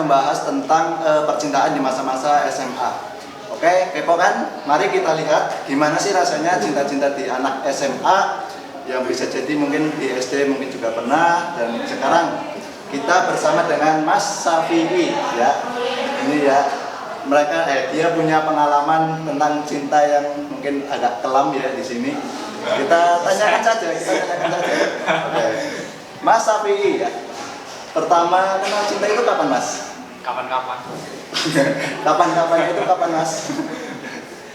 akan membahas tentang percintaan di masa-masa SMA. Oke, kepo kan? Mari kita lihat gimana sih rasanya cinta-cinta di anak SMA yang bisa jadi mungkin di SD mungkin juga pernah, dan sekarang kita bersama dengan Mas Safi'i ya. Ini ya, dia punya pengalaman tentang cinta yang mungkin agak kelam ya di sini. Kita tanyakan saja. Oke. Mas Safi'i ya. Pertama kenal cinta itu kapan, Mas? Kapan-kapan. Kapan-kapan itu kapan, Mas?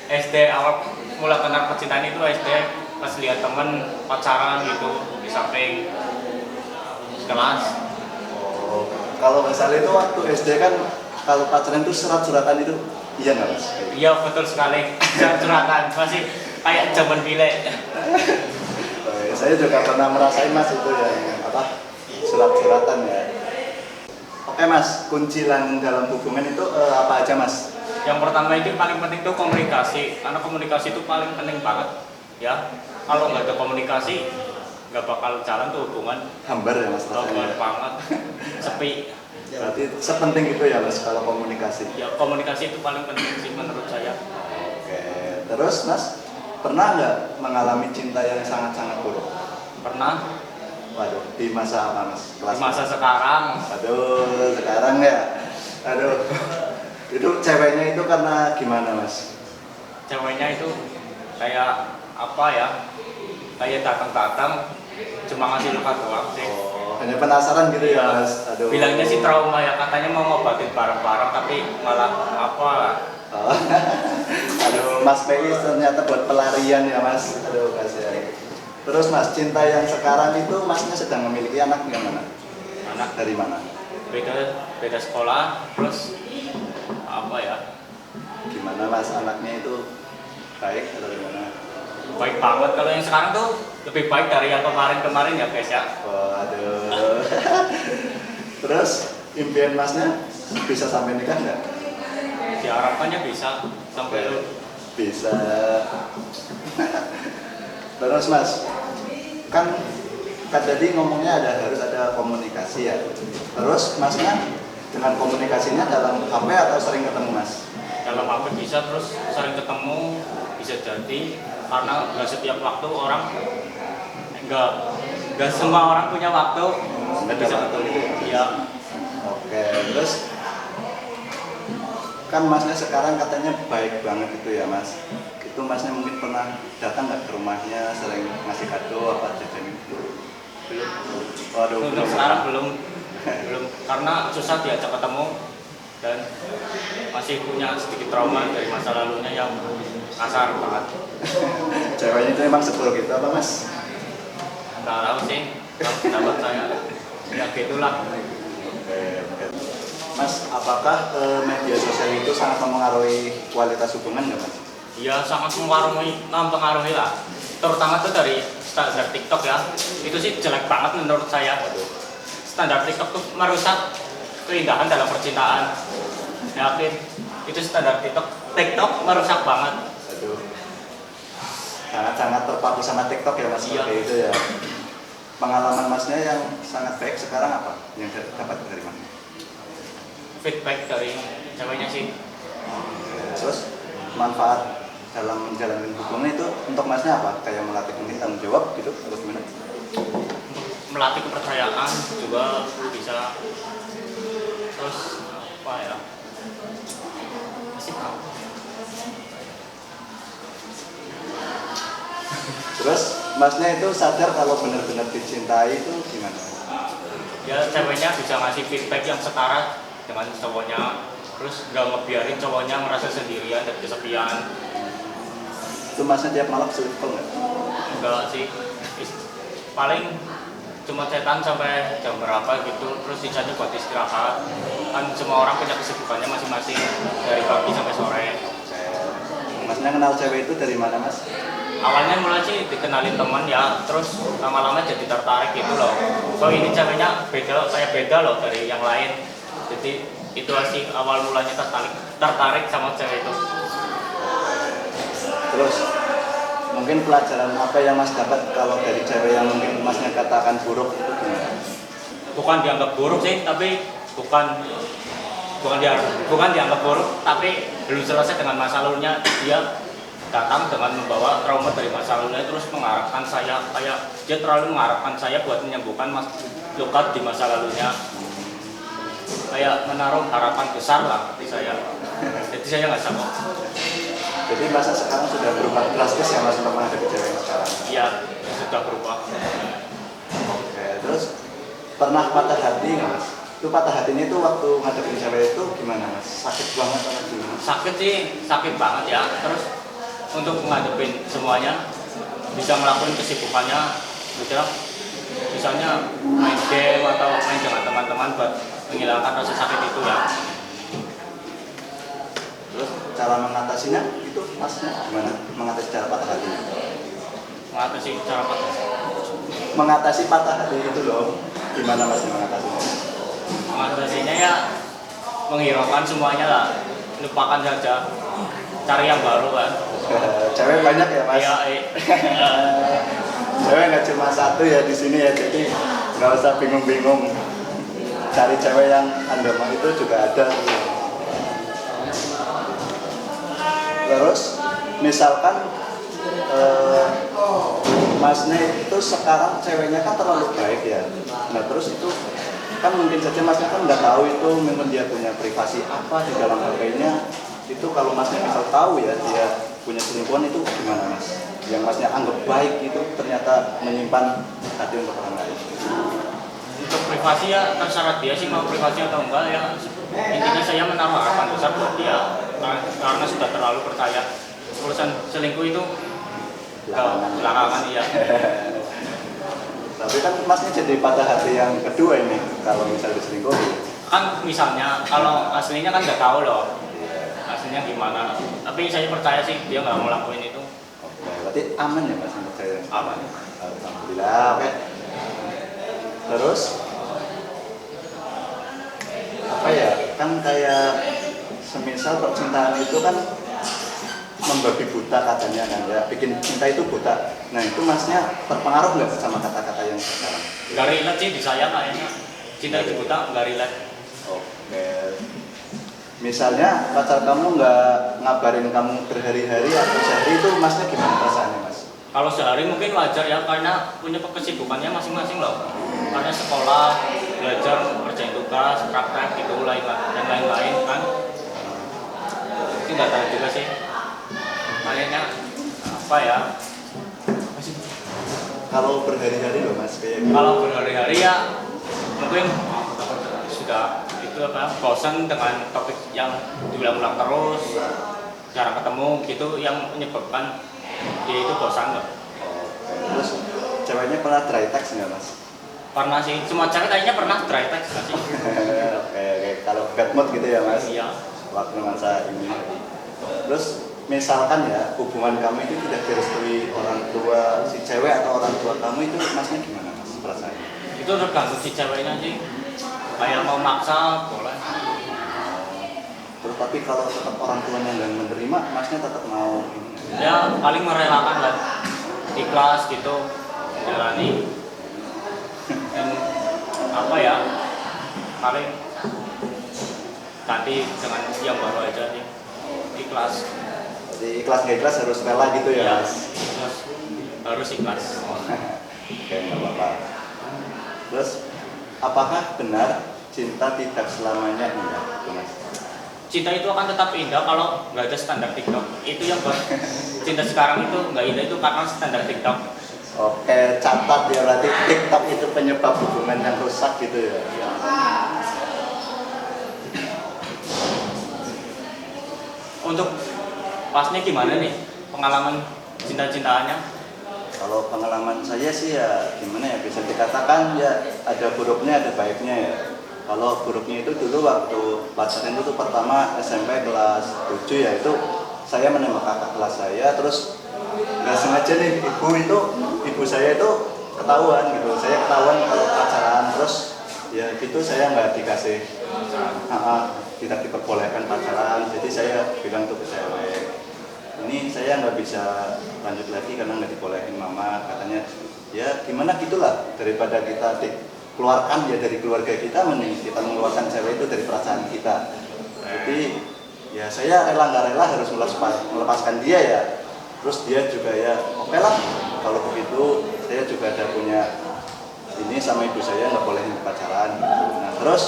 SD awal mulai kenal percintaan itu SD pas lihat temen pacaran gitu di samping kelas. Oh, kalau misalnya itu waktu SD kan kalau pacaran itu surat-suratan itu, iya nggak, Mas? Iya betul sekali, curhatan masih kayak zaman bile. Saya juga pernah merasain, Mas, itu ya apa surat-suratan ya. Oke, Mas, kunci dalam hubungan itu apa aja, Mas? Yang pertama itu paling penting itu komunikasi, karena komunikasi itu paling penting banget ya. Kalau nggak ada komunikasi nggak bakal jalan tuh hubungan. Hambar ya, Mas, hambar rasanya. banget, sepi. Berarti sepenting itu ya, Mas, kalau komunikasi. Ya komunikasi itu paling penting sih menurut saya. Oke, terus, Mas, pernah nggak mengalami cinta yang sangat-sangat buruk? Pernah. Waduh, di masa apa, Mas? Di masa sekarang. Aduh, sekarang ya. Aduh. Itu ceweknya itu karena gimana, Mas? Ceweknya itu kayak apa ya? Kayak datang-datang cuma ngasih luka doang sih. Oh, hanya penasaran gitu ya, Mas. Aduh. Bilangnya sih trauma ya, katanya mau ngobatin bareng-bareng tapi malah apa? Oh. Aduh, Mas PI ternyata buat pelarian ya, Mas. Aduh, kasihan. Terus, Mas, cinta yang sekarang itu Masnya sedang memiliki anak yang mana? Anak dari mana? Beda sekolah, terus apa ya? Gimana, Mas, anaknya itu baik atau gimana? Baik banget. Kalau yang sekarang tuh lebih baik dari yang kemarin-kemarin ya guys ya. Waduh. Terus impian Masnya bisa sampai nikah nggak? Diharapkannya bisa sampai bisa. Terus, Mas, kan tadi ngomongnya harus ada komunikasi ya. Terus Masnya dengan komunikasinya dalam HP atau sering ketemu, Mas? dalam HP bisa, terus sering ketemu bisa jadi, karena nggak setiap waktu orang nggak semua orang punya waktu. Nggak bisa ketemu gitu ya? Iya. Oke, terus kan Masnya sekarang katanya baik banget itu ya, Mas. Itu Masnya mungkin pernah datang nggak ke rumahnya, sering ngasih kado apa jajan itu? Belum. Waduh, Untuk sekarang belum karena susah diajak ketemu dan masih punya sedikit trauma dari masa lalunya yang kasar banget. Ceweknya itu emang sebel gitu apa, Mas? Nggak tahu sih, pendapat saya ya gitulah. Oke. Mas, apakah media sosial itu sangat mempengaruhi kualitas hubungan nggak, Mas? Ya sangat mempengaruhi lah, terutama tuh dari standar TikTok ya. Itu sih jelek banget menurut saya. Standar TikTok tuh merusak keindahan dalam percintaan. Yakin, itu standar TikTok merusak banget. Aduh, sangat-sangat terpaku sama TikTok ya, Mas. Iya. Seperti itu ya. Pengalaman Masnya yang sangat baik sekarang apa? Yang dapat dari mana? Feedback dari ceweknya sih. Terus manfaat dalam menjalani hubungan itu untuk Masnya apa? Kayak melatih tanggung jawab gitu atau gimana? Melatih kepercayaan juga bisa. Terus apa ya? Masih tahu. Terus Masnya itu sadar kalau benar-benar dicintai itu gimana? Ya ceweknya bisa ngasih feedback yang setara dengan cowoknya, terus nggak ngebiarin cowoknya merasa sendirian dan kesepian. Itu Masnya tiap malam selingkuh nggak? Enggak sih, paling cuma chatan sampai jam berapa gitu, terus sisanya buat istirahat. Kan semua orang punya kesibukannya masing-masing dari pagi sampai sore. Masnya kenal cewek itu dari mana, Mas? Awalnya mulai sih dikenalin teman ya, terus lama-lama jadi tertarik gitu loh. So ini ceweknya beda loh dari yang lain. Jadi itu sih awal mulanya tertarik sama cewek itu. Terus mungkin pelajaran apa yang Mas dapat kalau dari cewek yang mungkin Masnya katakan buruk itu gimana? Bukan dianggap buruk sih, tapi bukan bukan dianggap buruk, tapi belum selesai dengan masa lalunya. Dia datang dengan membawa trauma dari masa lalunya, terus mengharapkan saya, kayak dia terlalu mengharapkan saya buat menyembuhkan luka di masa lalunya, kayak menaruh harapan besar lah di saya. Jadi saya nggak sanggup. Jadi masa sekarang sudah berubah drastis ya Mas untuk menghadapi cewek yang sekarang? Iya, sudah berubah. Oke, terus pernah patah hati nggak Mas? Itu patah hatinya itu waktu ngadepin cewek itu gimana Mas? Sakit banget atau gimana? Sakit sih, sakit banget ya. Terus untuk menghadapin semuanya, bisa melakukan kesibukannya, gitu. Misalnya main game atau main dengan teman-teman buat menghilangkan rasa sakit itu ya. Terus cara mengatasinya itu Masnya gimana? Mengatasi cara patah hatinya? Mengatasi cara patah. Mengatasi patah hati itu loh, gimana Mas mengatasinya? Mengatasinya ya menghiraukan semuanya lah, lupakan saja, cari yang baru kan. Cewek banyak ya Mas? Iya, Cewek nggak cuma satu ya di sini ya, jadi nggak usah bingung-bingung. Cari cewek yang Anda mau itu juga ada. Terus misalkan Masnya itu sekarang ceweknya kan terlalu baik ya. Nah terus itu kan mungkin saja Masnya kan nggak tahu itu memang dia punya privasi apa di dalam HP-nya. Itu kalau Masnya misal tahu ya dia punya selingkuhan itu gimana Mas? Yang Masnya anggap baik itu ternyata menyimpan hati untuk orang lain. Untuk privasi ya terserah dia sih mau privasi atau enggak ya. Intinya saya menaruh harapan besar buat dia karena sudah terlalu percaya. Urusan selingkuh itu belakangan ya. Tapi kan Masnya jadi patah hati yang kedua ini kalau misalnya diselingkuh. Kan misalnya kalau aslinya kan nggak tahu loh aslinya gimana. Tapi saya percaya sih dia nggak mau lakuin itu. Oke, berarti aman ya Mas untuk saya? Aman. Alhamdulillah. Oke. Terus apa ya? Kan kayak semisal percintaan itu kan membabi buta katanya kan ya, bikin cinta itu buta. Nah itu Masnya terpengaruh nggak sama kata-kata yang sekarang? Nggak relate sih di saya kayaknya. Cinta itu buta nggak relate. Oke. Misalnya pacar kamu nggak ngabarin kamu berhari-hari atau sehari itu Masnya gimana perasaannya Mas? Kalau sehari mungkin wajar ya karena punya kesibukannya masing-masing loh. Karena sekolah, belajar, kerjain tugas, praktek gitu dan lain-lain kan. Itu nggak tahu juga sih. Kayaknya apa ya? Kalau berhari-hari loh Mas kayak gitu. Kalau berhari-hari ya mungkin sudah itu apa bosan dengan topik yang diulang-ulang terus, jarang ketemu gitu yang menyebabkan dia itu bosan loh. Terus ceweknya pernah dry text nggak Mas? Pernah sih, semua cewek kayaknya pernah dry text nggak sih? Oke, kalau bad mood gitu ya Mas? Iya. Waktu masa ini. Terus misalkan ya hubungan kamu itu tidak direstui orang tua si cewek atau orang tua kamu itu Masnya gimana Mas perasaannya? Itu tergantung si ceweknya sih. Kayak mau maksa boleh. Terus tapi kalau tetap orang tuanya nggak menerima, Masnya tetap mau ini? Ya paling merelakan lah, ikhlas gitu, jalani. Dan apa ya, paling ganti dengan yang baru aja sih, ikhlas. Jadi ikhlas nggak ikhlas harus rela gitu ya Iya, Mas? harus ikhlas. Oke, nggak apa-apa. Terus apakah benar cinta tidak selamanya indah, Mas? Cinta itu akan tetap indah kalau nggak ada standar TikTok. Itu yang buat cinta sekarang itu nggak indah itu karena standar TikTok. Oke, catat ya berarti TikTok itu penyebab hubungan yang rusak gitu ya. Untuk pasnya gimana nih pengalaman cinta-cintaannya? Kalau pengalaman saya sih ya gimana ya, bisa dikatakan ya ada buruknya ada baiknya ya. Kalau buruknya itu dulu waktu pacaran itu pertama SMP kelas 7 ya, itu saya menembak kakak kelas saya, terus nggak sengaja nih ibu saya itu ketahuan gitu, saya ketahuan kalau pacaran, terus ya gitu saya nggak dikasih tidak diperbolehkan pacaran, jadi saya bilang tuh ke cewek, ini saya nggak bisa lanjut lagi karena nggak dibolehin mama, katanya ya gimana gitulah, daripada kita dikeluarkan ya dari keluarga kita, mending kita mengeluarkan cewek itu dari perasaan kita. Jadi ya saya rela nggak rela harus melepaskan dia ya. Terus dia juga ya oke lah kalau begitu saya juga ada punya ini sama ibu saya nggak boleh pacaran gitu. Nah terus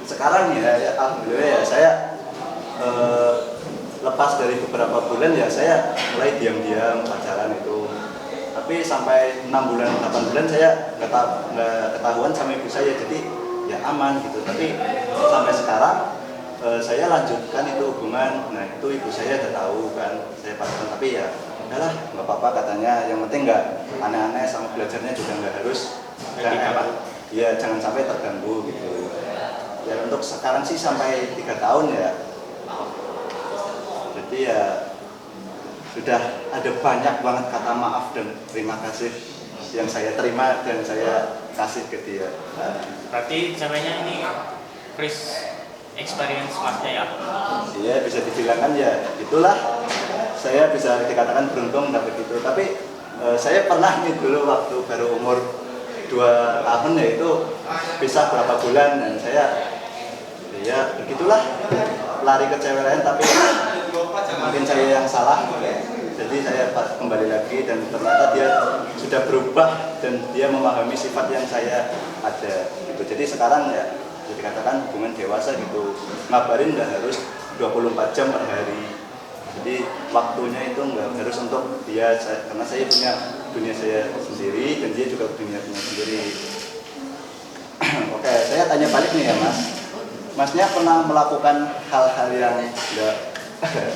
sekarang ya alhamdulillah ya saya lepas dari beberapa bulan ya saya mulai diam-diam pacaran itu. Tapi sampai 6 bulan 8 bulan saya nggak ketahuan sama ibu saya, jadi ya aman gitu. Tapi sampai sekarang saya lanjutkan itu hubungan. Nah itu ibu saya udah tahu kan saya pacaran, tapi ya udahlah nggak apa-apa katanya, yang penting nggak aneh-aneh sama belajarnya juga nggak harus jangan sampai terganggu gitu. Ya untuk sekarang sih sampai 3 tahun ya. Jadi ya sudah ada banyak banget kata maaf dan terima kasih yang saya terima dan saya kasih ke dia. Berarti ceweknya ini first experience masnya ya? Iya bisa dibilang kan ya itulah, saya bisa dikatakan beruntung dapat itu. Tapi saya pernah nih dulu waktu baru umur 2 tahun ya itu bisa berapa bulan dan saya ya begitulah lari ke cewek lain, tapi mungkin saya yang salah. Jadi saya kembali lagi dan ternyata dia sudah berubah dan dia memahami sifat yang saya ada gitu. Jadi sekarang ya dikatakan hubungan dewasa gitu, ngabarin nggak harus 24 jam per hari. Jadi waktunya itu nggak harus untuk dia, karena saya punya dunia saya sendiri dan dia juga punya dunia sendiri. Oke, saya tanya balik nih ya Mas. Masnya pernah melakukan hal-hal yang nggak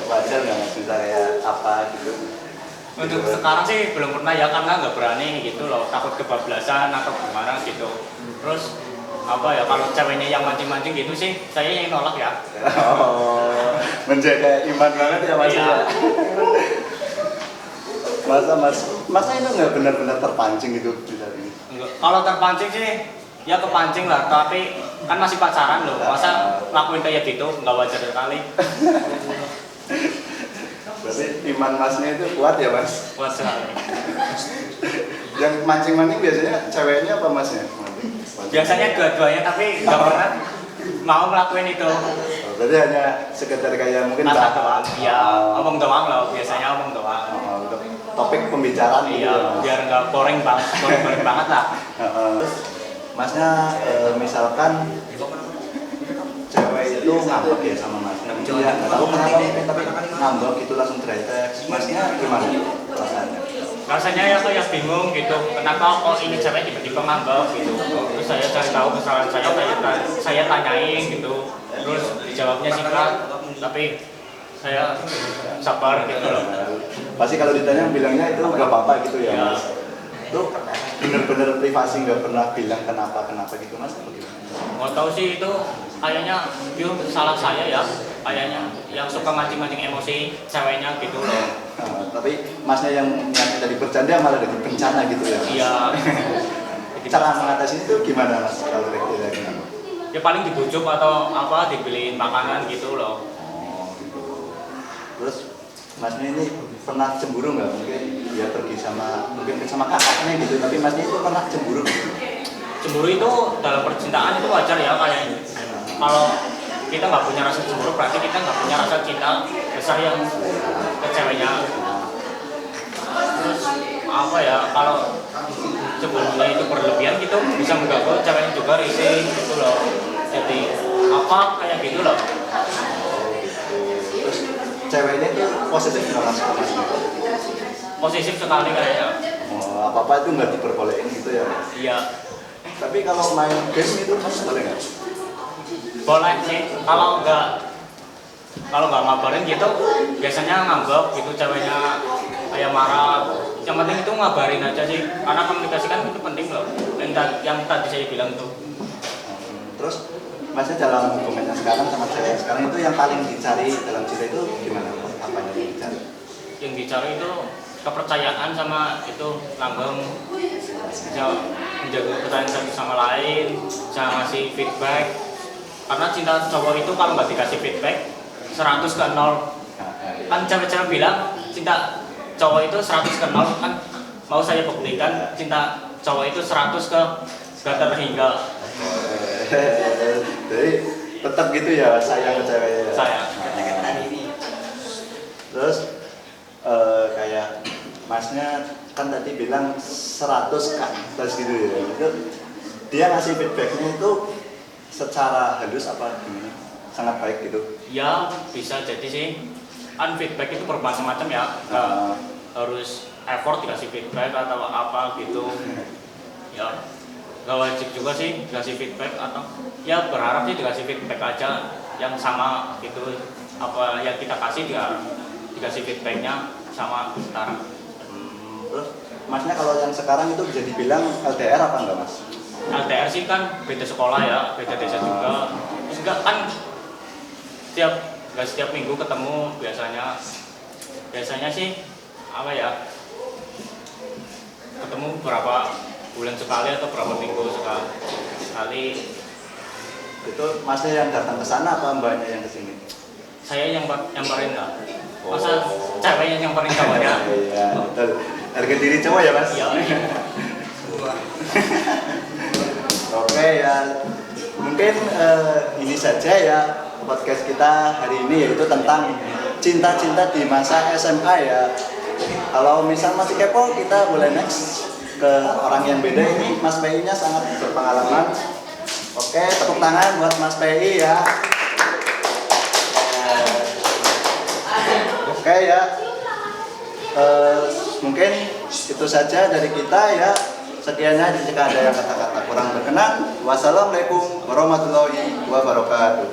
wajar nggak Mas? Misalnya apa gitu? Untuk sekarang sih belum pernah ya, karena nggak berani gitu loh, takut kebablasan atau gimana gitu. Terus apa ya, kalau ceweknya yang mancing-mancing gitu sih saya yang nolak ya. Oh, menjaga iman banget ya Mas. Iya. Masa itu nggak benar-benar terpancing gitu di saat ini? Enggak. Kalau terpancing sih ya kepancing lah, tapi kan masih pacaran loh, masa lakuin kayak gitu nggak wajar sekali. Berarti iman Masnya itu kuat ya Mas? Kuat sekali. Yang mancing-mancing biasanya ceweknya apa Masnya? Biasanya dua-duanya, tapi nggak pernah mau ngelakuin itu. Oh, berarti hanya sekedar kayak mungkin Nasihat doang, iya, omong doang loh, biasanya omong doang. Untuk topik pembicaraan gitu Iya, ya, Mas? biar nggak boring banget lah. Terus Masnya misalkan cewek itu ngambek ya sama Mas. Iya, nggak tahu kenapa mungkin, tapi ngambek itu langsung dry text. Masnya gimana perasaannya? Rasanya ya kayak bingung gitu, kenapa kok ini cewek tiba-tiba ngambek gitu. Terus saya cari tahu kesalahan saya tanyain gitu. Terus dijawabnya singkat, tapi saya sabar gitu loh. Pasti kalau ditanya bilangnya itu nggak apa-apa gitu ya Ya. Mas. Itu bener-bener privasi, nggak pernah bilang kenapa gitu Mas, apa gimana? Mau tahu sih itu kayaknya itu salah saya ya, kayaknya yang suka mancing-mancing emosi ceweknya gitu loh. Tapi Masnya yang niatnya tadi bercanda malah jadi bencana gitu ya Mas? Iya. Cara mengatasi itu gimana Mas kalau kira-kira? Ya paling dibujuk atau apa, dibeliin makanan gitu loh. Gitu. Terus Masnya ini pernah cemburu nggak? Mungkin dia pergi mungkin sama kakaknya gitu, tapi Masnya itu pernah cemburu? Cemburu itu dalam percintaan itu wajar ya kayaknya. Kalau kita nggak punya rasa cemburu, berarti kita nggak punya rasa cinta besar yang ke ceweknya. Terus apa ya, kalau cemburunya itu berlebihan gitu bisa mengganggu ceweknya juga, risih gitu loh. Jadi apa kayak gitu loh. Terus ceweknya itu posesif nggak Mas? Posesif sekali kayaknya. Oh, apa-apa itu nggak diperbolehin gitu ya Mas? Iya. Tapi kalau main game itu Mas boleh nggak? Boleh sih, kalau nggak ngabarin gitu biasanya ngambek gitu ceweknya, kayak marah. Yang penting itu ngabarin aja sih, karena komunikasi kan itu penting loh, yang tadi saya bilang tuh. Terus Masnya dalam hubungannya sekarang sama cewek sekarang itu yang paling dicari dalam cinta itu gimana? Apa yang dicari? Yang dicari itu kepercayaan sama itu langgeng, bisa menjaga kepercayaan satu sama lain, bisa ngasih feedback. Karena cinta cowok itu kalau nggak dikasih feedback 100 ke 0. Kan cewek-cewek bilang cinta cowok itu 100 ke 0, kan mau saya buktikan cinta cowok itu 100 ke gak terhingga. Jadi tetap gitu ya sayang ke cewek ya. Saya. Terus kayak masnya kan tadi bilang 100 kan terus gitu ya. Itu dia ngasih feedbacknya itu secara halus apa gimana? Sangat baik gitu. Ya bisa jadi sih. Kan feedback itu bermacam-macam ya. Nggak harus effort dikasih feedback atau apa gitu. Ya nggak wajib juga sih dikasih feedback atau ya berharap sih dikasih feedback aja yang sama gitu. Apa yang kita kasih dia dikasih feedbacknya sama sekarang. Terus masnya kalau yang sekarang itu bisa dibilang LDR apa enggak mas? LDR sih kan beda sekolah ya, beda desa juga. Terus enggak kan nggak setiap minggu ketemu biasanya sih apa ya ketemu berapa bulan sekali atau berapa minggu sekali. Itu masnya yang datang ke sana apa mbaknya yang ke sini? Saya yang nyamperin lah. Masa cewek yang nyamperin cowoknya? Iya betul. Harga diri cowok ya mas? Iya. Oke ya, mungkin ini saja ya podcast kita hari ini yaitu tentang cinta-cinta di masa SMA ya. Kalau misal masih kepo kita boleh next ke orang yang beda ini. Mas PI-nya sangat berpengalaman. Oke, tepuk tangan buat Mas PI ya. Oke ya. Mungkin itu saja dari kita ya. Sekiannya jika ada yang kata-kata kurang berkenan. Wassalamualaikum warahmatullahi wabarakatuh.